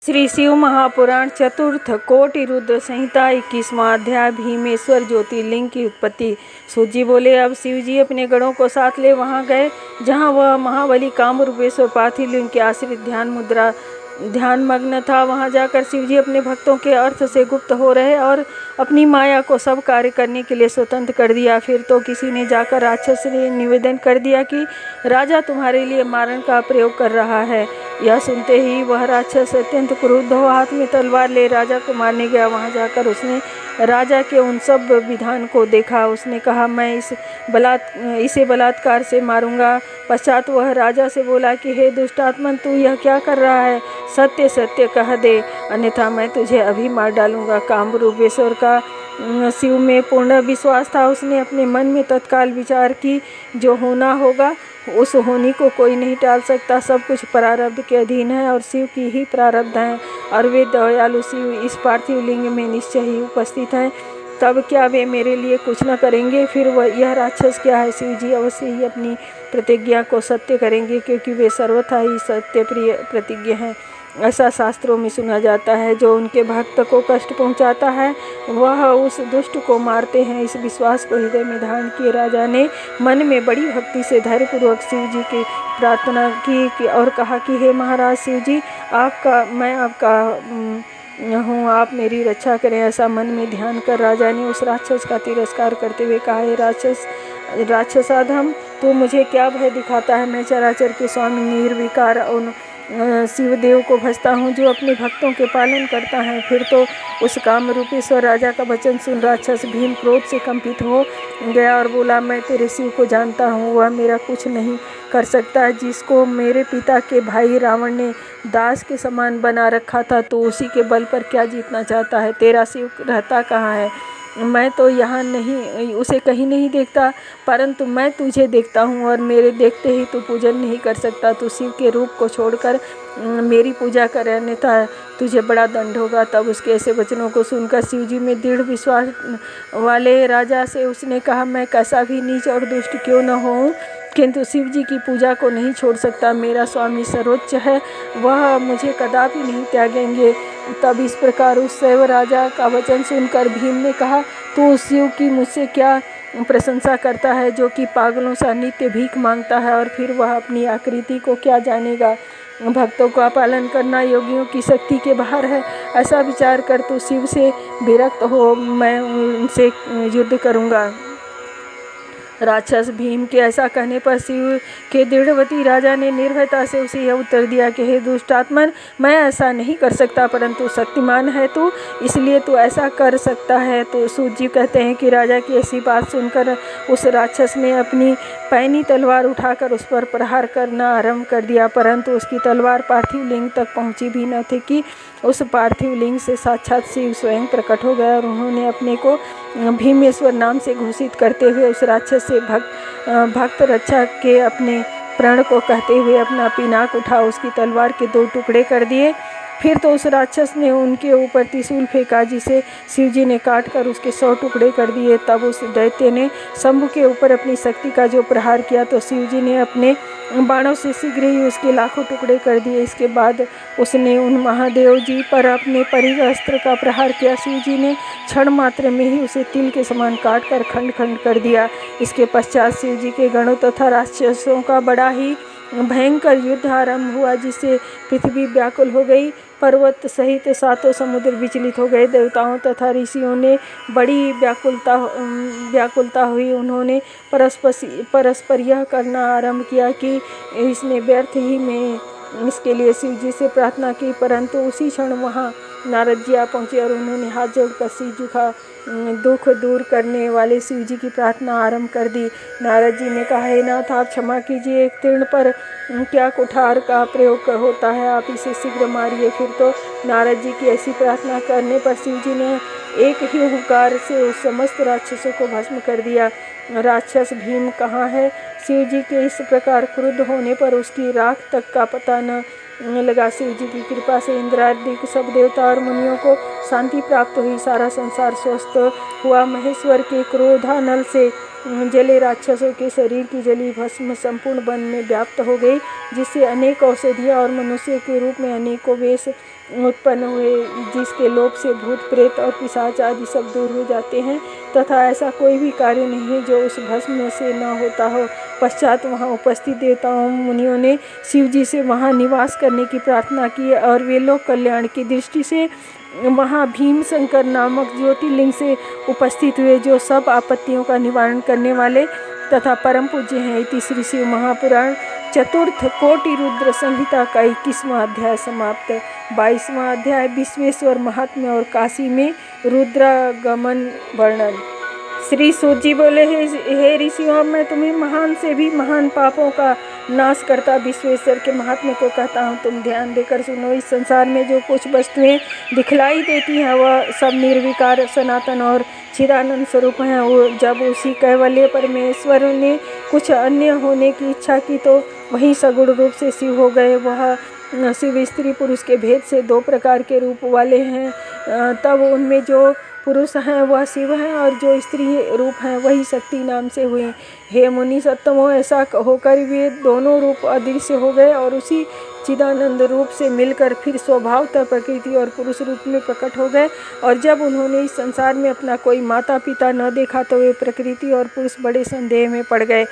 श्री शिव महापुराण चतुर्थ कोटि रुद्र संहिता 21वां अध्याय भीमेश्वर ज्योतिर्लिंग की उत्पत्ति। सूत जी बोले, अब शिव जी अपने गणों को साथ ले वहां गए जहां वह महाबली कामरूपेश्वर पार्थिव लिंग के आश्रित ध्यान मग्न था। वहां जाकर शिव जी अपने भक्तों के अर्थ से गुप्त हो रहे और अपनी माया को सब कार्य करने के लिए स्वतंत्र कर दिया। फिर तो किसी ने जाकर राक्षस से निवेदन कर दिया कि राजा तुम्हारे लिए मारण का प्रयोग कर रहा है। यह सुनते ही वह राक्षस अत्यंत क्रुद्ध हो हाथ में तलवार ले राजा को मारने गया। वहां जाकर उसने राजा के उन सब विधान को देखा। उसने कहा, मैं इसे बलात्कार से मारूंगा। पश्चात वह राजा से बोला कि हे दुष्टात्मन, तू यह क्या कर रहा है? सत्य सत्य कह दे, अन्यथा मैं तुझे अभी मार डालूंगा। कामरूपेश्वर का शिव में पूर्ण विश्वास था। उसने अपने मन में तत्काल विचार की, जो होना होगा उस होनी को कोई नहीं टाल सकता। सब कुछ प्रारब्ध के अधीन है और शिव की ही प्रारब्ध है और वे दयालु शिव इस पार्थिव लिंग में निश्चय ही उपस्थित हैं। तब क्या वे मेरे लिए कुछ न करेंगे? फिर वह यह राक्षस क्या है? शिव जी अवश्य ही अपनी प्रतिज्ञा को सत्य करेंगे, क्योंकि वे सर्वथा ही सत्य प्रिय प्रतिज्ञ हैं। ऐसा शास्त्रों में सुना जाता है, जो उनके भक्त को कष्ट पहुंचाता है वह उस दुष्ट को मारते हैं। इस विश्वास को हृदय में धारण किए राजा ने मन में बड़ी भक्ति से धैर्यपूर्वक शिव जी की प्रार्थना की और कहा कि हे महाराज शिव जी, मैं आपका हूँ, आप मेरी रक्षा करें। ऐसा मन में ध्यान कर राजा ने उस राक्षस का तिरस्कार करते हुए कहा, हे राक्षसाधम, तू मुझे क्या भय दिखाता है? मैं चराचर के स्वामी निर्विकार उन शिवदेव को भजता हूँ, जो अपने भक्तों के पालन करता है। फिर तो उस कामरूपेश्वर राजा का वचन सुन राक्षस भीम क्रोध से कंपित हो गया और बोला, मैं तेरे शिव को जानता हूँ, वह मेरा कुछ नहीं कर सकता। जिसको मेरे पिता के भाई रावण ने दास के समान बना रखा था, तो उसी के बल पर क्या जीतना चाहता है? तेरा शिव रहता कहाँ है? मैं तो यहाँ नहीं, उसे कहीं नहीं देखता, परंतु मैं तुझे देखता हूँ और मेरे देखते ही तू पूजन नहीं कर सकता। तू शिव के रूप को छोड़कर मेरी पूजा कर, अन्यथा तुझे बड़ा दंड होगा। तब उसके ऐसे वचनों को सुनकर शिव जी में दृढ़ विश्वास वाले राजा से उसने कहा, मैं कैसा भी नीच और दुष्ट क्यों न होऊं, किंतु शिव जी की पूजा को नहीं छोड़ सकता। मेरा स्वामी सर्वोच्च है, वह मुझे कदापि नहीं त्यागेंगे। तब इस प्रकार उस शैव राजा का वचन सुनकर भीम ने कहा, तू शिव की मुझसे क्या प्रशंसा करता है, जो कि पागलों सा नित्य भीख मांगता है? और फिर वह अपनी आकृति को क्या जानेगा? भक्तों का पालन करना योगियों की शक्ति के बाहर है। ऐसा विचार कर तू शिव से विरक्त हो, मैं उनसे युद्ध करूँगा। राक्षस भीम के ऐसा कहने पर शिव के दृढ़वती राजा ने निर्भयता से उसे यह उत्तर दिया कि हे दुष्टात्मन, मैं ऐसा नहीं कर सकता, परंतु शक्तिमान है तू, इसलिए तू ऐसा कर सकता है। तो सूत जी कहते हैं कि राजा की ऐसी बात सुनकर उस राक्षस ने अपनी पैनी तलवार उठाकर उस पर प्रहार करना आरंभ कर दिया, परंतु उसकी तलवार पार्थिव लिंग तक पहुंची भी न थी कि उस पार्थिव लिंग से साक्षात शिव स्वयं प्रकट हो गया और उन्होंने अपने को भीमेश्वर नाम से घोषित करते हुए उस राक्षस से भक्त रक्षा के अपने प्रण को कहते हुए अपना पिनाक उठा उसकी तलवार के 2 टुकड़े कर दिए। फिर तो उस राक्षस ने उनके ऊपर त्रिशूल फेंका, जिसे शिव जी ने काट कर उसके 100 टुकड़े कर दिए। तब उस दैत्य ने शंभु के ऊपर अपनी शक्ति का जो प्रहार किया, तो शिव जी ने अपने बाणों से शीघ्र ही उसके लाखों टुकड़े कर दिए। इसके बाद उसने उन महादेव जी पर अपने परिघ अस्त्र का प्रहार किया। शिव जी ने क्षण मात्र में ही उसे तिल के समान काट कर खंड खंड कर दिया। इसके पश्चात शिव जी के गणों तथा राक्षसों का बड़ा ही भयंकर युद्ध आरंभ हुआ, जिससे पृथ्वी व्याकुल हो गई, पर्वत सहित 7 समुद्र विचलित हो गए। देवताओं तथा ऋषियों ने बड़ी व्याकुलता हुई। उन्होंने परस्पर यह करना आरंभ किया कि इसने व्यर्थ ही में इसके लिए शिव जी से प्रार्थना की, परंतु उसी क्षण वहाँ नारद जी आ पहुँचे और उन्होंने हाथ जोड़कर शिव जी का दुख दूर करने वाले शिव जी की प्रार्थना आरंभ कर दी। नारद जी ने कहा, हे नाथ, आप क्षमा कीजिए, एक तीर्ण पर क्या कुठार का प्रयोग होता है, आप इसे शीघ्र मारिए। फिर तो नारद जी की ऐसी प्रार्थना करने पर शिव जी ने एक ही हुंकार से उस समस्त राक्षसों को भस्म कर दिया। राक्षस भीम कहाँ है? शिव जी के इस प्रकार क्रुद्ध होने पर उसकी राख तक का पता न लगा। शिव जी की कृपा से इंद्रादि सब देवता और मुनियों को शांति प्राप्त हुई। सारा संसार स्वस्थ हुआ। महेश्वर के क्रोधानल से जले राक्षसों के शरीर की जली भस्म संपूर्ण वन में व्याप्त हो गई, जिससे अनेक औषधियाँ और मनुष्य के रूप में अनेकों वेश उत्पन्न हुए, जिसके लोभ से भूत प्रेत और पिशाच आदि सब दूर हो जाते हैं, तथा ऐसा कोई भी कार्य नहीं है जो उस भस्म से न होता हो। पश्चात वहाँ उपस्थित देवताओं मुनियों ने शिव जी से वहाँ निवास करने की प्रार्थना की और वे लोक कल्याण की दृष्टि से वहाँ भीम शंकर नामक ज्योतिर्लिंग से उपस्थित हुए, जो सब आपत्तियों का निवारण करने वाले तथा परम पूज्य हैं। इति श्री शिव महापुराण चतुर्थ कोटि रुद्र संहिता का 21वां अध्याय समाप्त। 22वां अध्याय विश्वेश्वर महात्म्य और काशी में रुद्रागमन वर्णन। श्री सूत जी बोले, हे ऋषियों, मैं तुम्हें महान से भी महान पापों का नाश करता विश्वेश्वर के महात्म्य को कहता हूँ। तुम ध्यान देकर सुनो। इस संसार में जो कुछ वस्तुएं दिखलाई देती हैं वह सब निर्विकार सनातन और चिदानंद स्वरूप हैं। वो जब उसी कैवल्य परमेश्वर ने कुछ अन्य होने की इच्छा की तो वही सगुण रूप से शिव हो गए। वह शिव स्त्री पुरुष के भेद से 2 प्रकार के रूप वाले हैं। तब उनमें जो पुरुष हैं वह शिव हैं और जो स्त्री रूप हैं वही शक्ति नाम से हुए। हे मुनि सत्तमो, ऐसा होकर वे दोनों रूप अदृश्य हो गए और उसी चिदानंद रूप से मिलकर फिर स्वभावतः प्रकृति और पुरुष रूप में प्रकट हो गए। और जब उन्होंने इस संसार में अपना कोई माता पिता न देखा तो वे प्रकृति और पुरुष बड़े संदेह में पड़ गए।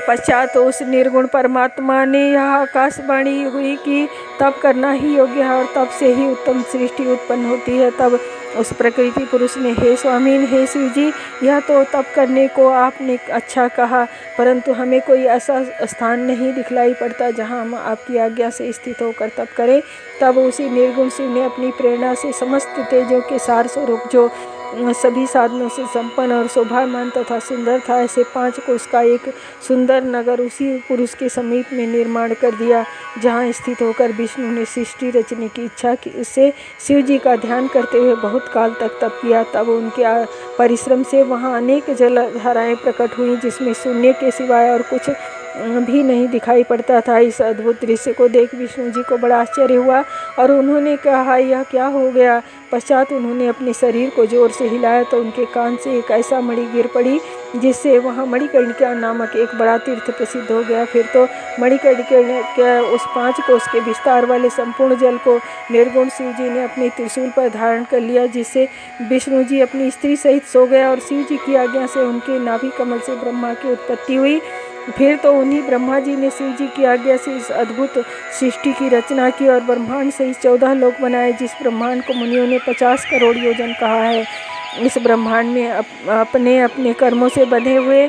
पश्चात उस निर्गुण परमात्मा ने यह आकाशवाणी हुई कि तप करना ही योग्य है और तप से ही उत्तम सृष्टि उत्पन्न होती है। तब उस प्रकृति पुरुष ने, हे स्वामी, हे शिव जी, यह तो तप करने को आपने अच्छा कहा, परंतु हमें कोई ऐसा स्थान नहीं दिखलाई पड़ता जहाँ हम आपकी आज्ञा से स्थित होकर तप करें। तब उसी निर्गुण शिव ने अपनी प्रेरणा से समस्त तेजों के सार स्वरूप, जो सभी साधनों से संपन्न और शोभामान तथा सुंदर था, ऐसे 5 कोस का एक सुंदर नगर उसी पुरुष के समीप में निर्माण कर दिया, जहाँ स्थित होकर विष्णु ने सृष्टि रचने की इच्छा से शिव जी का ध्यान करते हुए बहुत काल तक तप किया। तब उनके परिश्रम से वहाँ अनेक जलधाराएं प्रकट हुई, जिसमें शून्य के सिवाय और कुछ भी नहीं दिखाई पड़ता था। इस अद्भुत दृश्य को देख विष्णु जी को बड़ा आश्चर्य हुआ और उन्होंने कहा, यह क्या हो गया। पश्चात उन्होंने अपने शरीर को जोर से हिलाया तो उनके कान से एक ऐसा मणि गिर पड़ी जिससे वहाँ मणिकर्णिका नामक एक बड़ा तीर्थ प्रसिद्ध हो गया। फिर तो मणिकर्णिका उस 5 कोस के विस्तार वाले संपूर्ण जल को निर्गुण शिव जी ने अपने त्रिशूल पर धारण कर लिया, जिससे विष्णु जी अपनी स्त्री सहित सो गए और शिव जी की आज्ञा से उनके नाभि कमल से ब्रह्मा की उत्पत्ति हुई। फिर तो उन्हीं ब्रह्मा जी ने शिव जी की आज्ञा से इस अद्भुत सृष्टि की रचना की और ब्रह्मांड से इस 14 लोक बनाए, जिस ब्रह्मांड को मुनियों ने 50 करोड़ योजन कहा है। इस ब्रह्मांड में अपने अपने कर्मों से बंधे हुए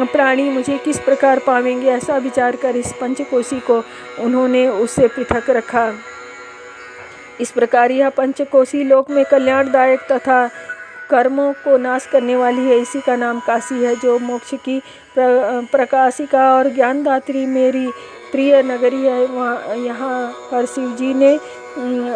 प्राणी मुझे किस प्रकार पावेंगे, ऐसा विचार कर इस पंचकोशी को उन्होंने उससे पृथक रखा। इस प्रकार यह पंचकोशी लोक में कल्याणदायक तथा कर्मों को नाश करने वाली है। इसी का नाम काशी है, जो मोक्ष की प्रकाशिका और ज्ञानदात्री मेरी प्रिय नगरी है। वहाँ यहाँ पर शिव जी ने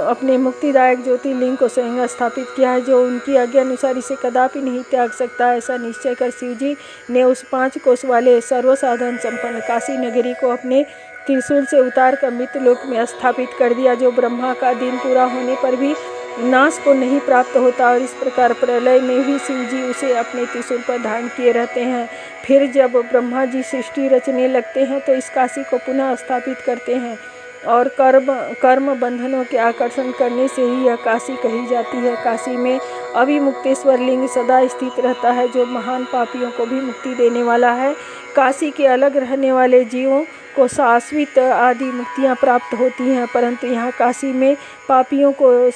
अपने मुक्तिदायक ज्योतिर्लिंग को स्वयं स्थापित किया है, जो उनकी आज्ञा अनुसार इसे कदापि नहीं त्याग सकता। ऐसा निश्चय कर शिव जी ने उस 5 कोस वाले सर्वसाधन संपन्न काशी नगरी को अपने त्रिशूल से उतार कर मृत्युलोक में स्थापित कर दिया, जो ब्रह्मा का दिन पूरा होने पर भी नाश को नहीं प्राप्त होता। और इस प्रकार प्रलय में भी शिव जी उसे अपने त्रिशूल पर धारण किए रहते हैं। फिर जब ब्रह्मा जी सृष्टि रचने लगते हैं तो इस काशी को पुनः स्थापित करते हैं और कर्म बंधनों के आकर्षण करने से ही यह काशी कही जाती है। काशी में अभिमुक्तेश्वर लिंग सदा स्थित रहता है, जो महान पापियों को भी मुक्ति देने वाला है। काशी के अलग रहने वाले जीवों को शाश्वत आदि मुक्तियाँ प्राप्त होती हैं, परंतु यहाँ काशी में पापियों को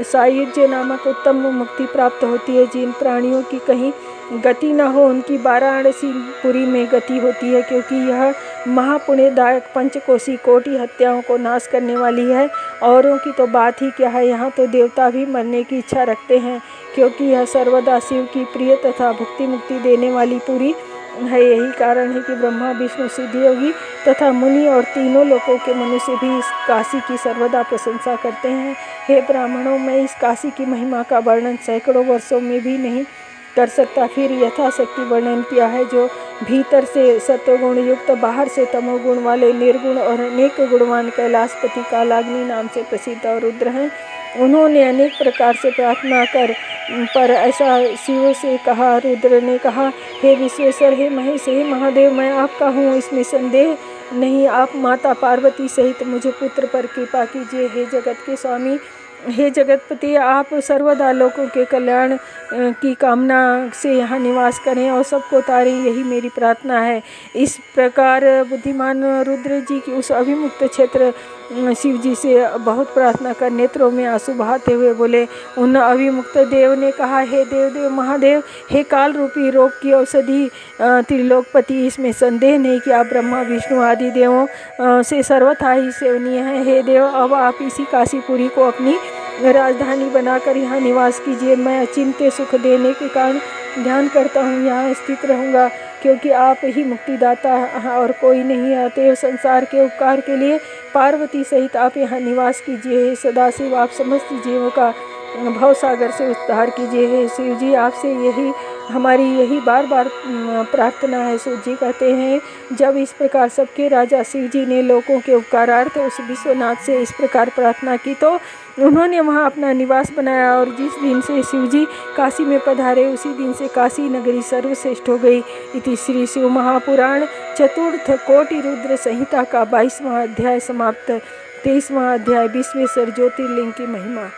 सायुज्य नामक उत्तम मुक्ति प्राप्त होती है। जिन प्राणियों की कहीं गति न हो उनकी वाराणसी पुरी में गति होती है, क्योंकि यह महापुण्यदायक पंचकोशी कोटि हत्याओं को नाश करने वाली है। औरों की तो बात ही क्या है, यहाँ तो देवता भी मरने की इच्छा रखते हैं, क्योंकि यह सर्वदा शिव की प्रिय तथा भक्ति मुक्ति देने वाली पुरी है। यही कारण है कि ब्रह्मा विष्णु सिद्धयोगी तथा मुनि और तीनों लोकों के मनुष्य भी इस काशी की सर्वदा प्रशंसा करते हैं। हे ब्राह्मणों, मैं इस काशी की महिमा का वर्णन सैकड़ों वर्षों में भी नहीं कर सकता। फिर यथाशक्ति वर्णन किया है, जो भीतर से सत्वगुण युक्त, बाहर से तमोगुण वाले निर्गुण और अनेक गुणवान कैलाशपति कालाग्नि नाम से प्रसिद्ध और रुद्र हैं। उन्होंने अनेक प्रकार से प्रार्थना कर पर ऐसा शिव से कहा। रुद्र ने कहा, हे विश्वेश्वर, हे महेश, हे महादेव, मैं आपका हूँ, इसमें संदेह नहीं, आप माता पार्वती सहित मुझे पुत्र पर कृपा कीजिए। हे जगत के स्वामी, हे जगतपति, आप सर्वदा लोगों के कल्याण की कामना से यहाँ निवास करें और सबको तारें, यही मेरी प्रार्थना है। इस प्रकार बुद्धिमान रुद्र जी की उस अभिमुक्त क्षेत्र शिव जी से बहुत प्रार्थना कर नेत्रों में आंसू बहाते हुए बोले। उन अभिमुक्त देव ने कहा, हे देव महादेव, हे काल रूपी रोग की औषधि त्रिलोकपति, इसमें संदेह नहीं कि आप ब्रह्मा विष्णु आदि देवों से सर्वथा ही सेवनीय हैं। हे देव, अब आप इसी काशीपुरी को अपनी राजधानी बनाकर यहाँ निवास कीजिए। मैं अचिंत्य सुख देने के कारण ध्यान करता हूँ, यहाँ स्थित रहूँगा, क्योंकि आप ही मुक्तिदाता और कोई नहीं। अतएव संसार के उपकार के लिए पार्वती सहित आप यहाँ निवास कीजिए। हे सदाशिव, आप समस्त जीवों का भव सागर से उद्धार कीजिए। हे शिव जी, आपसे हमारी यही बार बार प्रार्थना है। शिव जी कहते हैं, जब इस प्रकार सबके राजा शिव जी ने लोगों के उपकारार्थ उस विश्वनाथ से इस प्रकार प्रार्थना की तो उन्होंने वहाँ अपना निवास बनाया, और जिस दिन से शिव जी काशी में पधारे उसी दिन से काशी नगरी सर्वश्रेष्ठ हो गई। इति श्री शिव महापुराण चतुर्थ कोटि रुद्र संहिता का 22वां अध्याय समाप्त। 23वां अध्याय विश्वेश्वर ज्योतिर्लिंग की महिमा।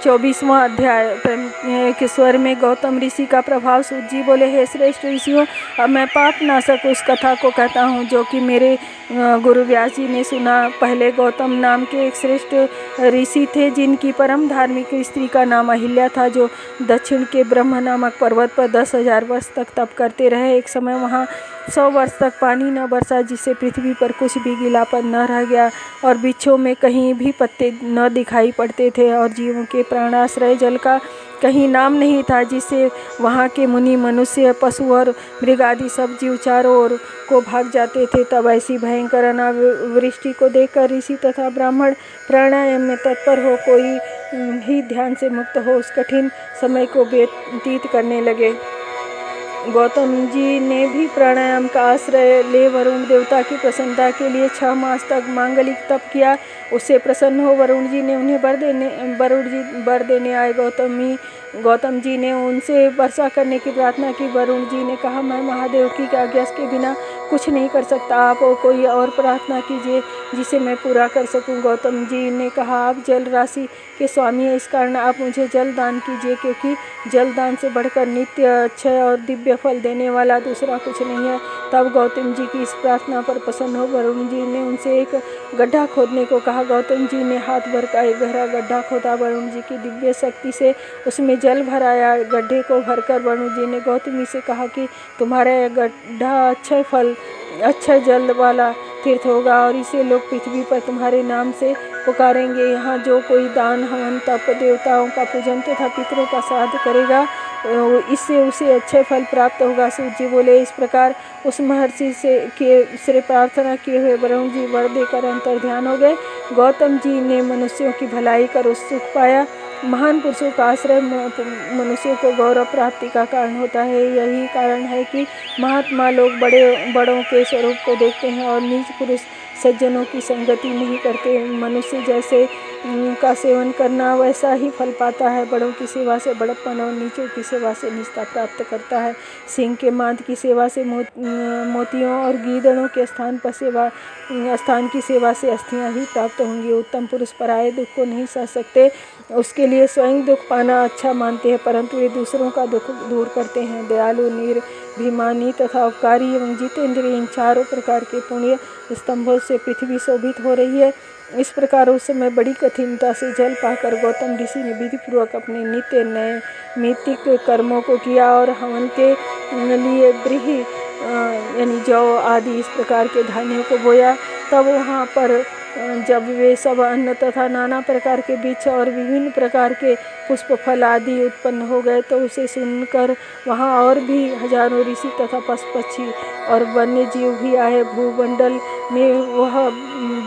चौबीसवां अध्याय के स्वर में गौतम ऋषि का प्रभाव। सूत जी बोले, हे श्रेष्ठ ऋषियों, अब मैं पाप नाशक उस कथा को कहता हूँ जो कि मेरे गुरु व्यास जी ने सुना। पहले गौतम नाम के एक श्रेष्ठ ऋषि थे, जिनकी परम धार्मिक स्त्री का नाम अहिल्या था, जो दक्षिण के ब्रह्म नामक पर्वत पर 10,000 वर्ष तक तप करते रहे। एक समय वहाँ 100 वर्ष तक पानी न बरसा, जिससे पृथ्वी पर कुछ भी गीलापन न रह गया और वृक्षों में कहीं भी पत्ते न दिखाई पड़ते थे, और जीवों के प्राणाश्रय जल का कहीं नाम नहीं था, जिससे वहाँ के मुनि, मनुष्य, पशु और मृग आदि सब जीव चारों ओर को भाग जाते थे। तब ऐसी भयंकर अनावृष्टि को देखकर ऋषि तथा ब्राह्मण प्राणायाम में तत्पर हो, कोई ही ध्यान से मुक्त हो उस कठिन समय को व्यतीत करने लगे। गौतम जी ने भी प्राणायाम का आश्रय ले वरुण देवता की प्रसन्नता के लिए 6 मास तक मांगलिक तप किया। उससे प्रसन्न हो वरुण जी ने उन्हें वर देने आए। गौतम जी ने उनसे वर्षा करने की प्रार्थना की। वरुण जी ने कहा, मैं महादेव की आज्ञा के बिना कुछ नहीं कर सकता, आप कोई और प्रार्थना कीजिए जिसे मैं पूरा कर सकूं। गौतम जी ने कहा, आप जल राशि के स्वामी हैं, इस कारण आप मुझे जल दान कीजिए, क्योंकि जल दान से बढ़कर नित्य अक्षय और दिव्य फल देने वाला दूसरा कुछ नहीं है। तब गौतम जी की इस प्रार्थना पर प्रसन्न हो वरुण जी ने उनसे एक गड्ढा खोदने को कहा। गौतम जी ने हाथ भर का एक गहरा गड्ढा खोदा, वरुण जी की दिव्य शक्ति से उसमें जल भराया। गड्ढे को भरकर वरुण जी ने गौतमी से कहा कि तुम्हारा यह गड्ढा अक्षय जल वाला तीर्थ होगा, और इसे लोग पृथ्वी पर तुम्हारे नाम से पुकारेंगे। यहाँ जो कोई दान, हवन, तप, देवताओं का पूजन तथा पितरों का श्राद्ध करेगा, इससे उसे अच्छे फल प्राप्त होगा। सूत जी बोले, इस प्रकार उस महर्षि से प्रार्थना किए हुए वरुण जी वर देकर अंतर ध्यान हो गए। गौतम जी ने मनुष्यों की भलाई कर उस सुख पाया। महान पुरुषों का आश्रय मनुष्यों को गौरव प्राप्ति का कारण होता है। यही कारण है कि महात्मा लोग बड़ों के स्वरूप को देखते हैं और नीच पुरुष सज्जनों की संगति नहीं करते। मनुष्य जैसे का सेवन करना वैसा ही फल पाता है। बड़ों की सेवा से बड़प्पन और नीचों की सेवा से निष्ठा प्राप्त करता है। सिंह के मांद की सेवा से मोतियों और गीदड़ों के स्थान की सेवा से अस्थियां ही प्राप्त होंगी। उत्तम पुरुष पराये दुख को नहीं सह सकते, उसके लिए स्वयं दुख पाना अच्छा मानते हैं, परंतु वे दूसरों का दुख दूर करते हैं। दयालु, निर्भिमानी तथा उपकारी एवं जितेंद्रिय, इन चारों प्रकार के पुण्य स्तंभों से पृथ्वी शोभित हो रही है। इस प्रकार उस समय बड़ी कठिनता से जल पाकर गौतम ऋषि ने विधिपूर्वक अपने नित्य नैमित्तिक कर्मों को किया और हवन के लिए ब्रीही यानी जौ आदि इस प्रकार के धान्यों को बोया। तब वहाँ पर जब वे सब अन्न तथा नाना प्रकार के वृक्ष और विभिन्न प्रकार के पुष्प फल आदि उत्पन्न हो गए, तो उसे सुनकर वहाँ और भी हजारों ऋषि तथा पशु पक्षी और वन्य जीव भी आए। भूमंडल में वह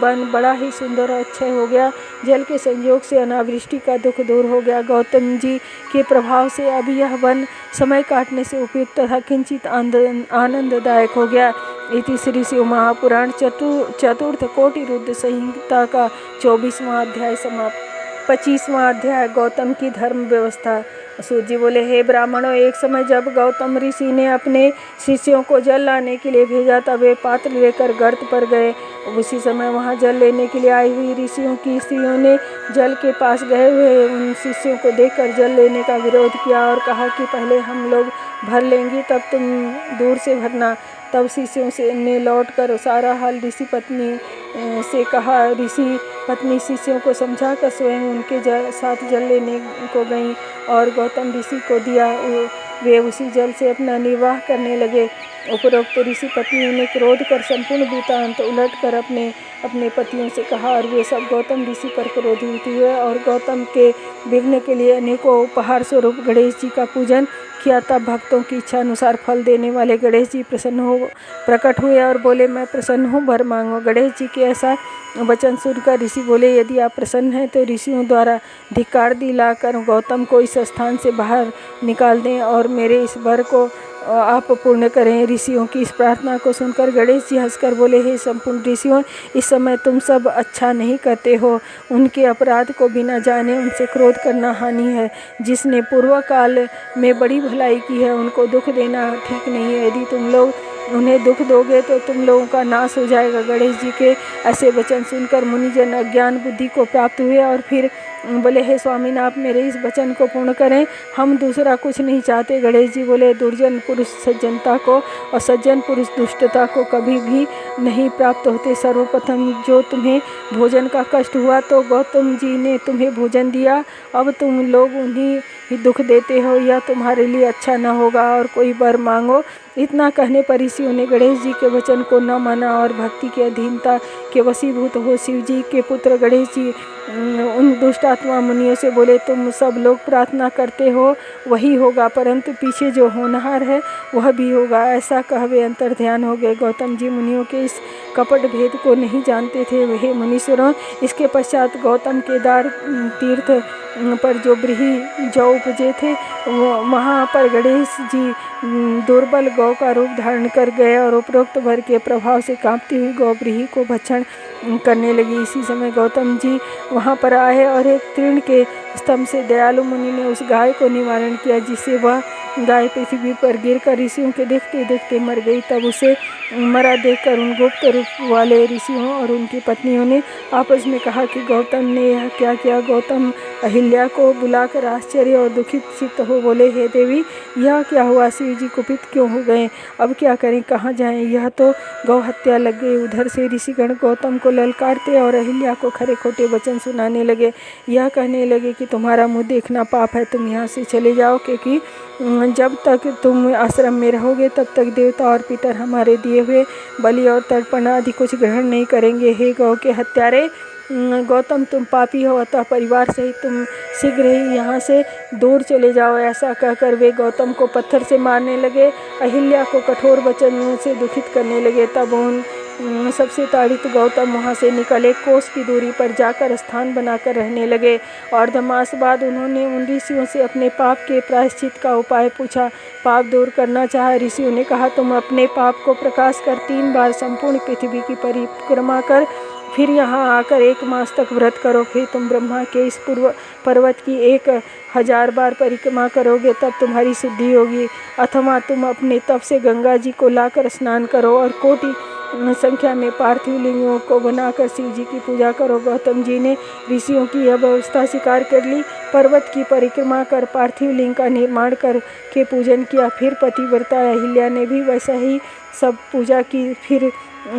वन बड़ा ही सुंदर और अक्षय हो गया। जल के संयोग से अनावृष्टि का दुख दूर हो गया। गौतम जी के प्रभाव से अब यह वन समय काटने से उपयुक्त तथा किंचित आनंददायक हो गया। इति श्री शिव महापुराण चतुर्थ कोटि रुद्र संहिता का 24वां अध्याय समाप्त। 25वां अध्याय गौतम की धर्म व्यवस्था। सूत जी बोले, हे ब्राह्मणों, एक समय जब गौतम ऋषि ने अपने शिष्यों को जल लाने के लिए भेजा तब वे पात्र लेकर गर्त पर गए। उसी समय वहां जल लेने के लिए आई हुई ऋषियों की स्त्रियों ने जल के पास गए हुए उन शिष्यों को देखकर जल लेने का विरोध किया और कहा कि पहले हम लोग भर लेंगी, तब तुम दूर से भरना। तब शिष्यों से ने लौटकर सारा हाल ऋषि पत्नी से कहा। ऋषि पत्नी शिष्यों को समझाकर स्वयं उनके साथ जल लेने को गईं और गौतम ऋषि को दिया। वे उसी जल से अपना निर्वाह करने लगे। उपरोक्त ऋषि पत्नियों ने क्रोध कर संपूर्ण वृत्तांत उलट कर अपने पतियों से कहा और वे सब गौतम ऋषि पर क्रोधित हुए और गौतम के विघ्न के लिए अनेकों उपहार स्वरूप गणेश जी का पूजन किया। तब भक्तों की इच्छा अनुसार फल देने वाले गणेश जी प्रकट हुए और बोले, मैं प्रसन्न हूँ, वर मांगो। गणेश जी के ऐसा वचन सुनकर ऋषि बोले, यदि आप प्रसन्न हैं तो ऋषियों द्वारा धिक्कार दिलाकर गौतम को इस स्थान से बाहर निकाल दें और मेरे इस वर को आप पूर्ण करें। ऋषियों की इस प्रार्थना को सुनकर गणेश जी हंसकर बोले, हे संपूर्ण ऋषियों, इस समय तुम सब अच्छा नहीं करते हो। उनके अपराध को बिना जाने उनसे क्रोध करना हानि है। जिसने पूर्व काल में बड़ी भलाई की है उनको दुख देना ठीक नहीं है। यदि तुम लोग उन्हें दुख दोगे तो तुम लोगों का नाश हो जाएगा। गणेश जी के ऐसे वचन सुनकर मुनिजन अज्ञान बुद्धि को प्राप्त हुए और फिर बोले, हे स्वामी, आप मेरे इस वचन को पूर्ण करें, हम दूसरा कुछ नहीं चाहते। गणेश जी बोले, दुर्जन पुरुष सज्जनता को और सज्जन पुरुष दुष्टता को कभी भी नहीं प्राप्त होते। सर्वप्रथम जो तुम्हें भोजन का कष्ट हुआ तो गौतम जी ने तुम्हें भोजन दिया, अब तुम लोग उन्हीं ही दुख देते हो, यह तुम्हारे लिए अच्छा न होगा और कोई वर मांगो। इतना कहने पर ऋषियों ने गणेश जी के वचन को न माना और भक्ति की अधीनता के वशीभूत हो शिव जी के पुत्र गणेश जी उन दुष्ट आत्मा मुनियों से बोले, तुम सब लोग प्रार्थना करते हो वही होगा, परंतु पीछे जो होनहार है वह भी होगा। ऐसा कह वे अंतर ध्यान हो गए। गौतम जी मुनियों के इस कपट भेद को नहीं जानते थे। वे मुनीश्वरों, इसके पश्चात गौतम केदार तीर्थ पर जो ब्रीही जौ उपजे थे वहाँ पर गणेश जी दुर्बल गौ का रूप धारण कर गए और उपरोक्त वर के प्रभाव से कांपती हुई गौ ब्रीही को भक्षण करने लगी। इसी समय गौतम जी वहाँ पर आए और एक तृण के स्तंभ से दयालु मुनि ने उस गाय को निवारण किया, जिससे वह गाय पृथ्वी पर गिरकर ऋषियों के देखते देखते मर गई। तब उसे मरा देखकर उन गुप्त रूप वाले ऋषियों और उनकी पत्नियों ने आपस में कहा कि गौतम ने यह क्या किया। गौतम अहिल्या को बुलाकर आश्चर्य और दुखित चित्त हो बोले, हे देवी, यह क्या हुआ? शिव जी कुपित क्यों हो गए? अब क्या करें, कहाँ जाएं? यह तो गौ हत्या लग गई। उधर से ऋषिगण गौतम को ललकारते और अहिल्या को खरे खोटे वचन सुनाने लगे। यह कहने लगे कि तुम्हारा मुँह देखना पाप है, तुम यहाँ से चले जाओ, क्योंकि जब तक तुम आश्रम में रहोगे तब तक देवता और पितर हमारे दिए हुए बलि और तर्पण आदि कुछ ग्रहण नहीं करेंगे। हे गौ के हत्यारे गौतम, तुम पापी हो, अतः परिवार सहित तुम शीघ्र ही यहाँ से दूर चले जाओ। ऐसा कहकर वे गौतम को पत्थर से मारने लगे, अहिल्या को कठोर वचनों से दुखित करने लगे। तब उन सबसे ताड़ित गौतम वहाँ से निकले, कोस की दूरी पर जाकर स्थान बनाकर रहने लगे। अर्धमास बाद उन्होंने उन ऋषियों से अपने पाप के प्रायश्चित का उपाय पूछा। पाप दूर करना चाहा। ऋषियों ने कहा, तुम अपने पाप को प्रकाश कर 3 बार संपूर्ण पृथ्वी की परिक्रमा कर फिर यहाँ आकर 1 मास तक व्रत करो। फिर तुम ब्रह्मा के इस पर्वत की 1000 बार परिक्रमा करोगे, तब तुम्हारी शुद्धि होगी। अथवा तुम अपने तप से गंगा जी को लाकर स्नान करो और कोटि संख्या में पार्थिव लिंगों को बनाकर शिव जी की पूजा करो। गौतम जी ने ऋषियों की यह व्यवस्था स्वीकार कर ली। पर्वत की परिक्रमा कर पार्थिव लिंग का निर्माण कर के पूजन किया। फिर पतिव्रता अहिल्या ने भी वैसा ही सब पूजा की। फिर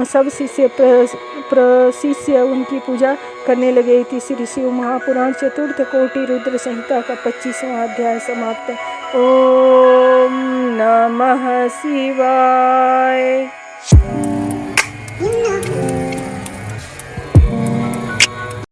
सब शिष्य प्रशिष्य उनकी पूजा करने लगे। इति श्री शिव महापुराण चतुर्थ कोटि रुद्र संहिता का 25वां अध्याय समाप्त। ओम नमः शिवाय।